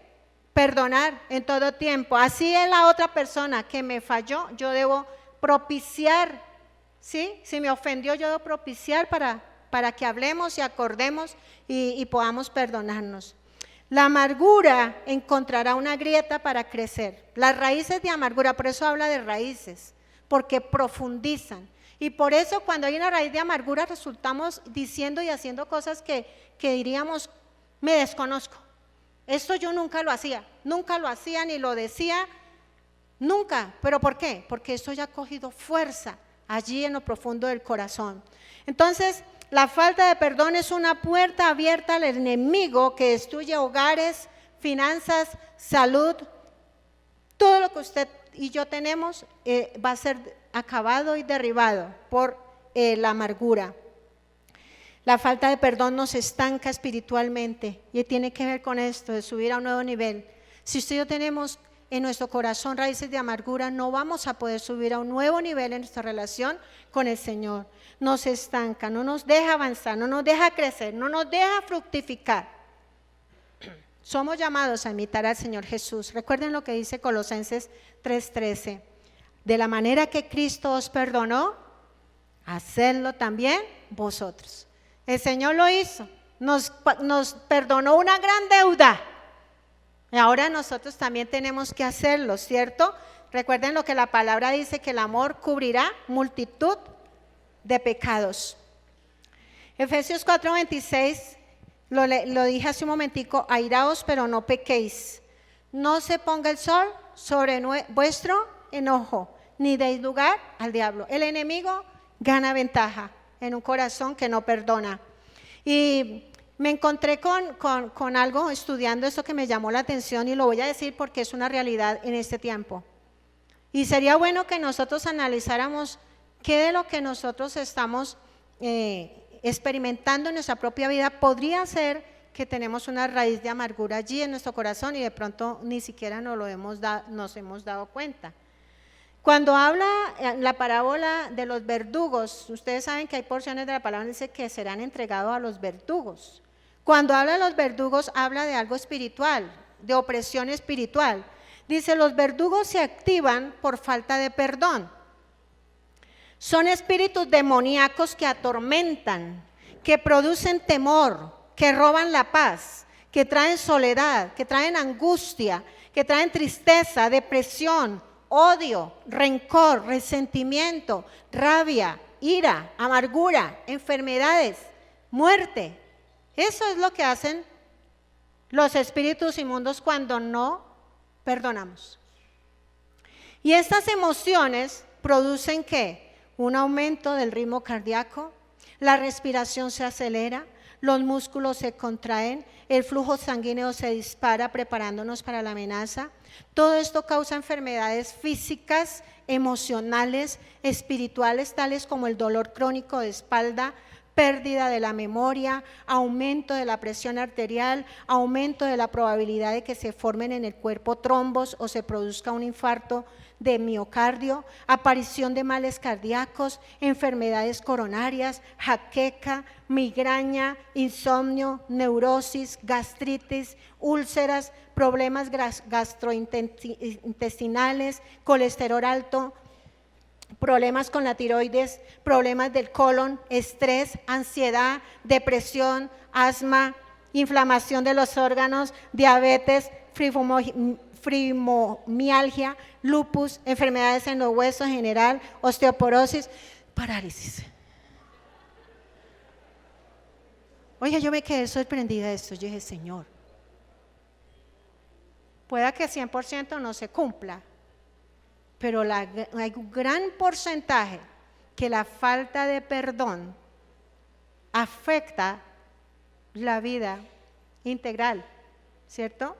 perdonar en todo tiempo. Así es la otra persona que me falló, yo debo propiciar, ¿sí? Si me ofendió, yo debo propiciar para que hablemos y acordemos y podamos perdonarnos. La amargura encontrará una grieta para crecer. Las raíces de amargura, por eso habla de raíces, porque profundizan. Y por eso cuando hay una raíz de amargura resultamos diciendo y haciendo cosas que diríamos, me desconozco. Esto yo nunca lo hacía ni lo decía, nunca. ¿Pero por qué? Porque esto ya ha cogido fuerza allí en lo profundo del corazón. Entonces, la falta de perdón es una puerta abierta al enemigo que destruye hogares, finanzas, salud. Todo lo que usted y yo tenemos va a ser acabado y derribado por la amargura. La falta de perdón nos estanca espiritualmente y tiene que ver con esto, de subir a un nuevo nivel. Si usted y yo tenemos en nuestro corazón raíces de amargura, no vamos a poder subir a un nuevo nivel en nuestra relación con el Señor. Nos estanca, no nos deja avanzar, no nos deja crecer, no nos deja fructificar. Somos llamados a imitar al Señor Jesús. Recuerden lo que dice Colosenses 3:13. De la manera que Cristo os perdonó, hacedlo también vosotros. El Señor lo hizo, nos perdonó una gran deuda. Y ahora nosotros también tenemos que hacerlo, ¿cierto? Recuerden lo que la palabra dice, que el amor cubrirá multitud de pecados. Efesios 4:26, lo dije hace un momentico, airaos pero no pequéis. No se ponga el sol sobre vuestro enojo, ni deis lugar al diablo. El enemigo gana ventaja en un corazón que no perdona. Y me encontré con algo estudiando esto que me llamó la atención y lo voy a decir porque es una realidad en este tiempo. Y sería bueno que nosotros analizáramos qué de lo que nosotros estamos experimentando en nuestra propia vida podría ser que tenemos una raíz de amargura allí en nuestro corazón y de pronto ni siquiera nos hemos dado cuenta. Cuando habla la parábola de los verdugos, ustedes saben que hay porciones de la palabra que dice que serán entregados a los verdugos. Cuando habla de los verdugos, habla de algo espiritual, de opresión espiritual. Dice, los verdugos se activan por falta de perdón. Son espíritus demoníacos que atormentan, que producen temor, que roban la paz, que traen soledad, que traen angustia, que traen tristeza, depresión, odio, rencor, resentimiento, rabia, ira, amargura, enfermedades, muerte. Eso es lo que hacen los espíritus inmundos cuando no perdonamos. Y estas emociones producen ¿qué? Un aumento del ritmo cardíaco, la respiración se acelera, los músculos se contraen, el flujo sanguíneo se dispara preparándonos para la amenaza. Todo esto causa enfermedades físicas, emocionales, espirituales, tales como el dolor crónico de espalda, pérdida de la memoria, aumento de la presión arterial, aumento de la probabilidad de que se formen en el cuerpo trombos o se produzca un infarto de miocardio, aparición de males cardíacos, enfermedades coronarias, jaqueca, migraña, insomnio, neurosis, gastritis, úlceras, problemas gastrointestinales, colesterol alto, problemas con la tiroides, problemas del colon, estrés, ansiedad, depresión, asma, inflamación de los órganos, diabetes, fibromialgia, lupus, enfermedades en los huesos en general, osteoporosis, parálisis. Oye, yo me quedé sorprendida de esto. Yo dije, Señor, pueda que 100% no se cumpla, pero hay un gran porcentaje que la falta de perdón afecta la vida integral, ¿cierto?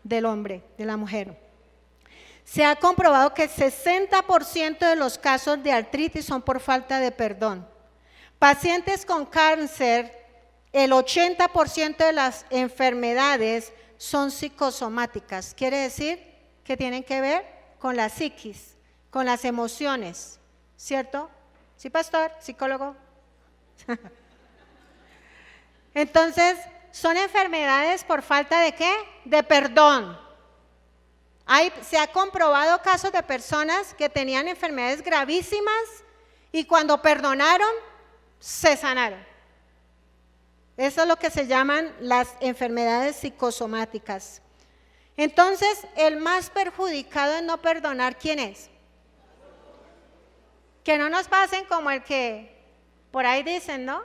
Del hombre, de la mujer. Se ha comprobado que el 60% de los casos de artritis son por falta de perdón. Pacientes con cáncer, el 80% de las enfermedades son psicosomáticas. Quiere decir que tienen que ver con la psiquis, con las emociones, ¿cierto? ¿Sí, pastor? ¿Psicólogo? Entonces, son enfermedades por falta ¿de qué? De perdón. Se ha comprobado casos de personas que tenían enfermedades gravísimas y cuando perdonaron, se sanaron. Eso es lo que se llaman las enfermedades psicosomáticas. Entonces, el más perjudicado en no perdonar, ¿quién es? Que no nos pasen como el que por ahí dicen, ¿no?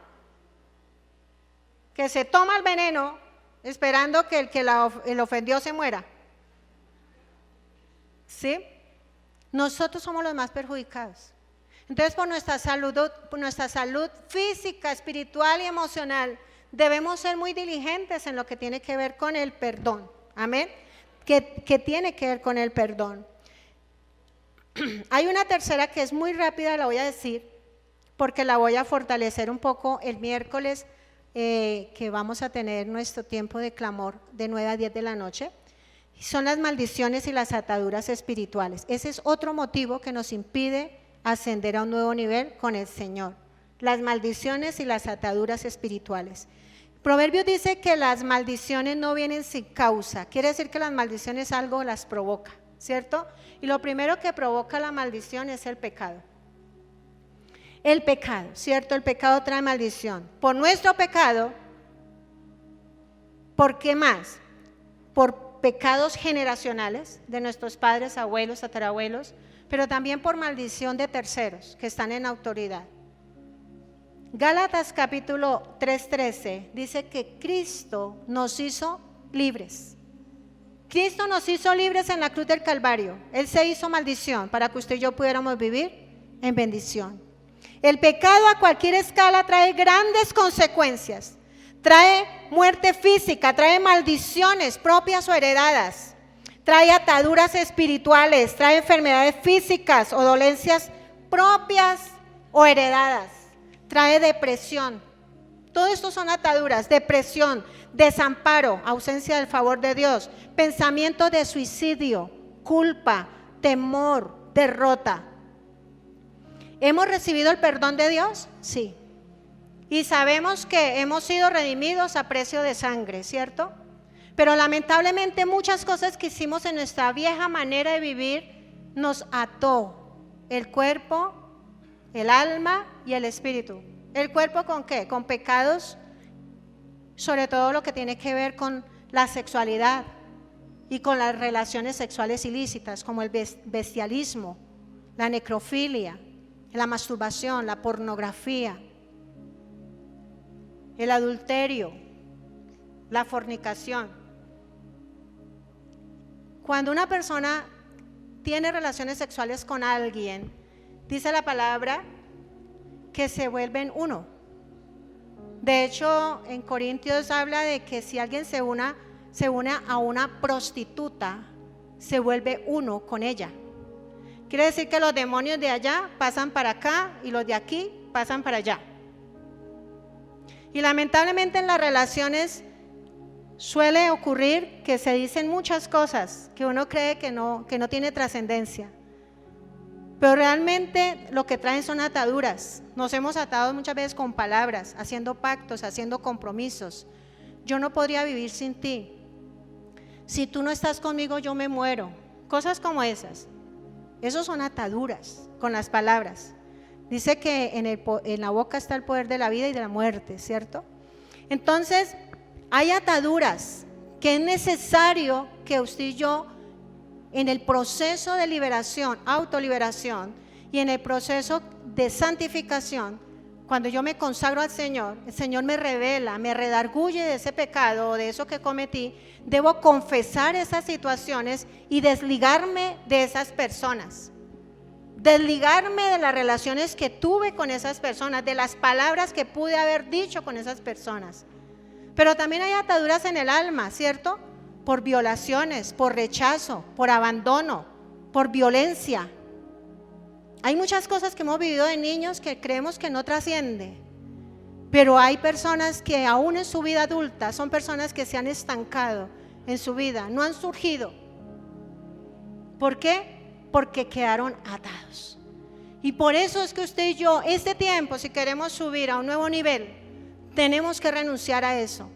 Que se toma el veneno esperando que el ofendió se muera. ¿Sí? Nosotros somos los más perjudicados. Entonces, por nuestra salud física, espiritual y emocional, debemos ser muy diligentes en lo que tiene que ver con el perdón. Amén. Que tiene que ver con el perdón. Hay una tercera que es muy rápida, la voy a decir, porque la voy a fortalecer un poco el miércoles que vamos a tener nuestro tiempo de clamor de 9 a 10 de la noche. Son las maldiciones y las ataduras espirituales. Ese es otro motivo que nos impide ascender a un nuevo nivel con el Señor. Las maldiciones y las ataduras espirituales. Proverbios dice que las maldiciones no vienen sin causa. Quiere decir que las maldiciones algo las provoca, ¿cierto? Y lo primero que provoca la maldición es el pecado. El pecado, ¿cierto? El pecado trae maldición. Por nuestro pecado, ¿por qué más? Por pecados generacionales de nuestros padres, abuelos, tatarabuelos, pero también por maldición de terceros que están en autoridad. Gálatas capítulo 3:13 dice que Cristo nos hizo libres. Cristo nos hizo libres en la cruz del Calvario. Él se hizo maldición para que usted y yo pudiéramos vivir en bendición. El pecado a cualquier escala trae grandes consecuencias. Trae muerte física, trae maldiciones propias o heredadas. Trae ataduras espirituales, trae enfermedades físicas o dolencias propias o heredadas. Trae depresión. Todo esto son ataduras, depresión, desamparo, ausencia del favor de Dios, pensamiento de suicidio, culpa, temor, derrota. ¿Hemos recibido el perdón de Dios? Sí. Y sabemos que hemos sido redimidos a precio de sangre, ¿cierto? Pero lamentablemente muchas cosas que hicimos en nuestra vieja manera de vivir nos ató el cuerpo, el alma y el espíritu. ¿El cuerpo con qué? Con pecados, sobre todo lo que tiene que ver con la sexualidad y con las relaciones sexuales ilícitas, como el bestialismo, la necrofilia, la masturbación, la pornografía, el adulterio, la fornicación. Cuando una persona tiene relaciones sexuales con alguien, dice la palabra que se vuelven uno. De hecho, en Corintios habla de que si alguien se une a una prostituta, se vuelve uno con ella. Quiere decir que los demonios de allá pasan para acá y los de aquí pasan para allá. Y lamentablemente en las relaciones suele ocurrir que se dicen muchas cosas que uno cree que no tiene trascendencia. Pero realmente lo que traen son ataduras. Nos hemos atado muchas veces con palabras, haciendo pactos, haciendo compromisos. Yo no podría vivir sin ti. Si tú no estás conmigo, yo me muero. Cosas como esas. Esos son ataduras. con las palabras. Dice que en la boca está el poder de la vida y de la muerte, ¿cierto? Entonces, hay ataduras que es necesario que usted y yo, en el proceso de liberación, autoliberación, y en el proceso de santificación, cuando yo me consagro al Señor, el Señor me revela, me redarguye de ese pecado o de eso que cometí, debo confesar esas situaciones y desligarme de esas personas. Desligarme de las relaciones que tuve con esas personas, de las palabras que pude haber dicho con esas personas. Pero también hay ataduras en el alma, ¿cierto? Por violaciones, por rechazo, por abandono, por violencia. Hay muchas cosas que hemos vivido de niños que creemos que no trasciende, pero hay personas que aún en su vida adulta son personas que se han estancado en su vida, no han surgido. ¿Por qué? Porque quedaron atados. Y por eso es que usted y yo, este tiempo, si queremos subir a un nuevo nivel, tenemos que renunciar a eso.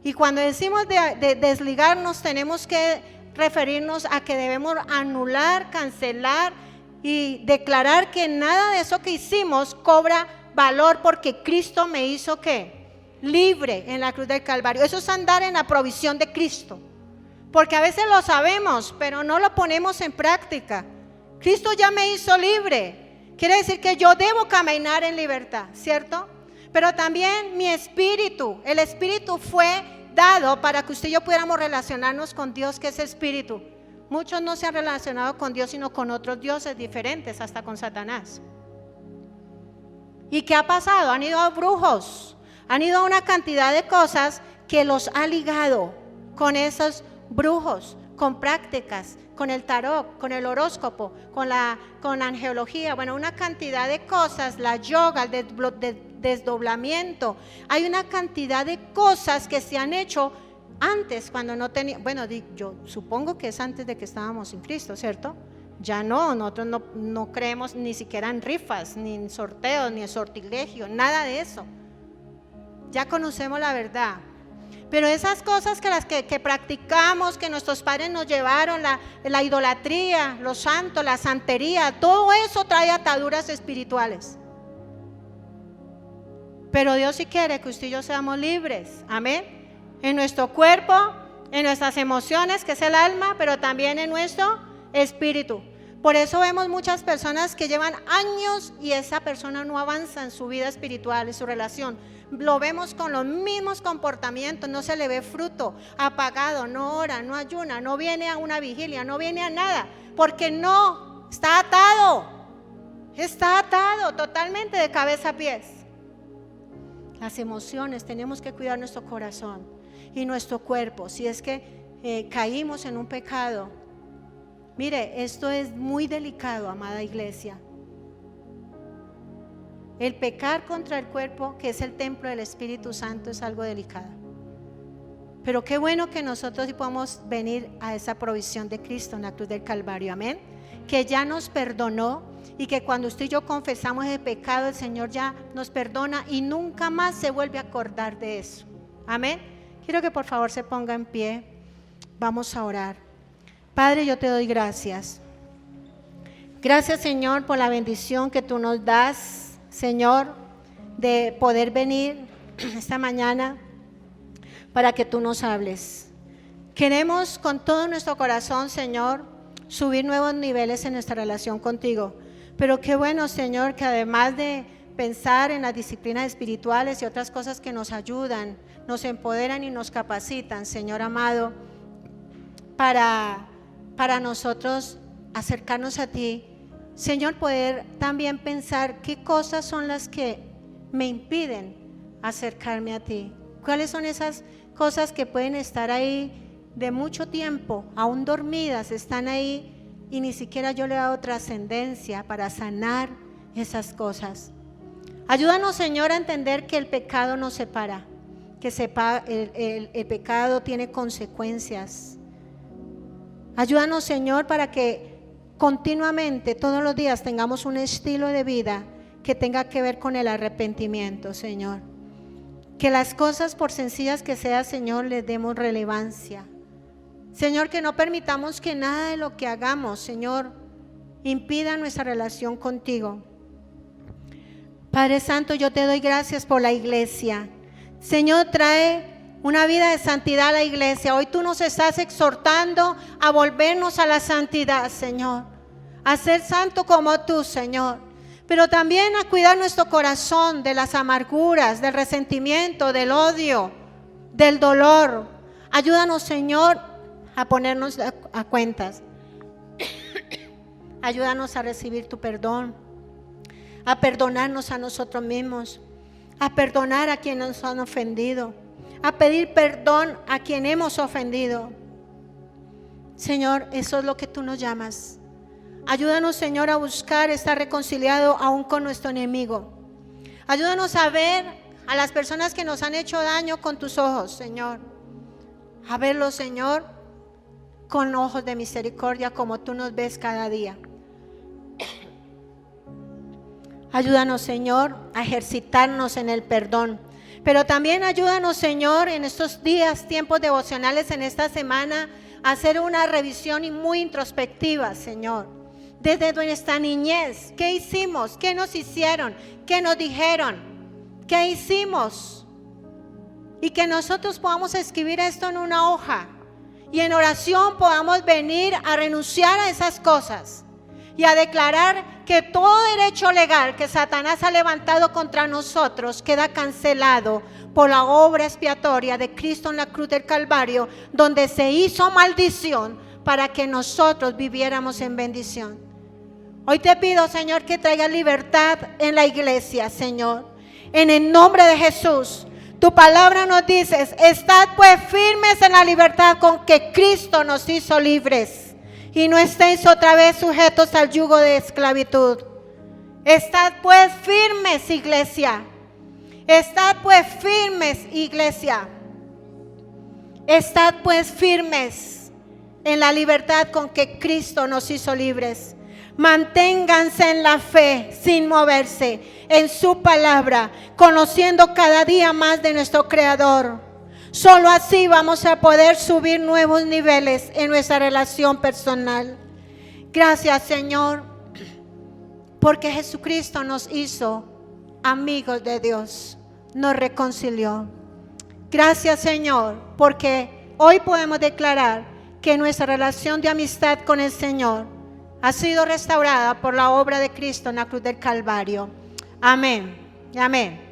Y cuando decimos de desligarnos, tenemos que referirnos a que debemos anular, cancelar y declarar que nada de eso que hicimos cobra valor, porque Cristo me hizo ¿qué? Libre en la cruz del Calvario. Eso es andar en la provisión de Cristo, porque a veces lo sabemos, pero no lo ponemos en práctica. Cristo ya me hizo libre, quiere decir que yo debo caminar en libertad, ¿cierto? Pero también mi espíritu, el espíritu fue dado para que usted y yo pudiéramos relacionarnos con Dios, que es espíritu. Muchos no se han relacionado con Dios, sino con otros dioses diferentes, hasta con Satanás. ¿Y qué ha pasado? Han ido a brujos, han ido a una cantidad de cosas que los ha ligado con esos brujos, con prácticas, con el tarot, con el horóscopo, con la angeología, bueno, una cantidad de cosas, la yoga, el desdoblamiento. Hay una cantidad de cosas que se han hecho antes, cuando no tenía, bueno, yo supongo que es antes de que estábamos en Cristo, ¿cierto? Ya no, nosotros no creemos ni siquiera en rifas, ni en sorteos, ni en sortilegio, nada de eso. Ya conocemos la verdad. Pero esas cosas que practicamos, que nuestros padres nos llevaron, la idolatría, los santos, la santería, todo eso trae ataduras espirituales. Pero Dios sí quiere que usted y yo seamos libres, amén. En nuestro cuerpo, en nuestras emociones, que es el alma, pero también en nuestro espíritu. Por eso vemos muchas personas que llevan años y esa persona no avanza en su vida espiritual, en su relación. Lo vemos con los mismos comportamientos, no se le ve fruto, apagado, no ora, no ayuna, no viene a una vigilia, no viene a nada, porque no, está atado totalmente de cabeza a pies. Las emociones, tenemos que cuidar nuestro corazón y nuestro cuerpo. Si es que caímos en un pecado, mire, esto es muy delicado, amada iglesia. El pecar contra el cuerpo, que es el templo del Espíritu Santo, es algo delicado. Pero qué bueno que nosotros sí podamos venir a esa provisión de Cristo en la cruz del Calvario, amén. Que ya nos perdonó y que cuando usted y yo confesamos el pecado, el Señor ya nos perdona y nunca más se vuelve a acordar de eso, amén. Quiero que por favor se ponga en pie, vamos a orar. Padre, yo te doy gracias. Gracias, Señor, por la bendición que tú nos das, Señor, de poder venir esta mañana para que tú nos hables. Queremos con todo nuestro corazón, Señor, subir nuevos niveles en nuestra relación contigo. Pero qué bueno, Señor, que además de pensar en las disciplinas espirituales y otras cosas que nos ayudan, nos empoderan y nos capacitan, Señor amado, para nosotros acercarnos a ti, Señor, poder también pensar qué cosas son las que me impiden acercarme a ti. ¿Cuáles son esas cosas que pueden estar ahí de mucho tiempo, aún dormidas, están ahí y ni siquiera yo le he dado trascendencia para sanar esas cosas? Ayúdanos, Señor, a entender que el pecado nos separa, que el pecado tiene consecuencias. Ayúdanos, Señor, para que continuamente, todos los días, tengamos un estilo de vida que tenga que ver con el arrepentimiento, Señor. Que las cosas, por sencillas que sean, Señor, les demos relevancia. Señor, que no permitamos que nada de lo que hagamos, Señor, impida nuestra relación contigo. Padre Santo, yo te doy gracias por la iglesia. Señor, trae una vida de santidad a la iglesia. Hoy tú nos estás exhortando a volvernos a la santidad, Señor. A ser santo como tú, Señor. Pero también a cuidar nuestro corazón de las amarguras, del resentimiento, del odio, del dolor. Ayúdanos, Señor, a ponernos a cuentas. Ayúdanos a recibir tu perdón, a perdonarnos a nosotros mismos, a perdonar a quienes nos han ofendido, a pedir perdón a quien hemos ofendido. Señor, eso es lo que tú nos llamas. Ayúdanos, Señor, a buscar estar reconciliado aún con nuestro enemigo. Ayúdanos a ver a las personas que nos han hecho daño con tus ojos, Señor. A verlos, Señor, con ojos de misericordia como tú nos ves cada día. Ayúdanos, Señor, a ejercitarnos en el perdón. Pero también ayúdanos, Señor, en estos días, tiempos devocionales, en esta semana, a hacer una revisión muy introspectiva, Señor. Desde nuestra niñez, ¿qué hicimos? ¿Qué nos hicieron? ¿Qué nos dijeron? ¿Qué hicimos? Y que nosotros podamos escribir esto en una hoja y en oración podamos venir a renunciar a esas cosas y a declarar que todo derecho legal que Satanás ha levantado contra nosotros queda cancelado por la obra expiatoria de Cristo en la cruz del Calvario, donde se hizo maldición para que nosotros viviéramos en bendición. Hoy te pido, Señor, que traigas libertad en la iglesia, Señor. En el nombre de Jesús. Tu palabra nos dice: estad pues firmes en la libertad con que Cristo nos hizo libres, y no estéis otra vez sujetos al yugo de esclavitud. Estad pues firmes, iglesia. Estad pues firmes, iglesia. Estad pues firmes en la libertad con que Cristo nos hizo libres. Manténganse en la fe sin moverse, en su palabra, conociendo cada día más de nuestro Creador. Solo así vamos a poder subir nuevos niveles en nuestra relación personal. Gracias, Señor, porque Jesucristo nos hizo amigos de Dios, nos reconcilió. Gracias, Señor, porque hoy podemos declarar que nuestra relación de amistad con el Señor ha sido restaurada por la obra de Cristo en la cruz del Calvario. Amén. Amén.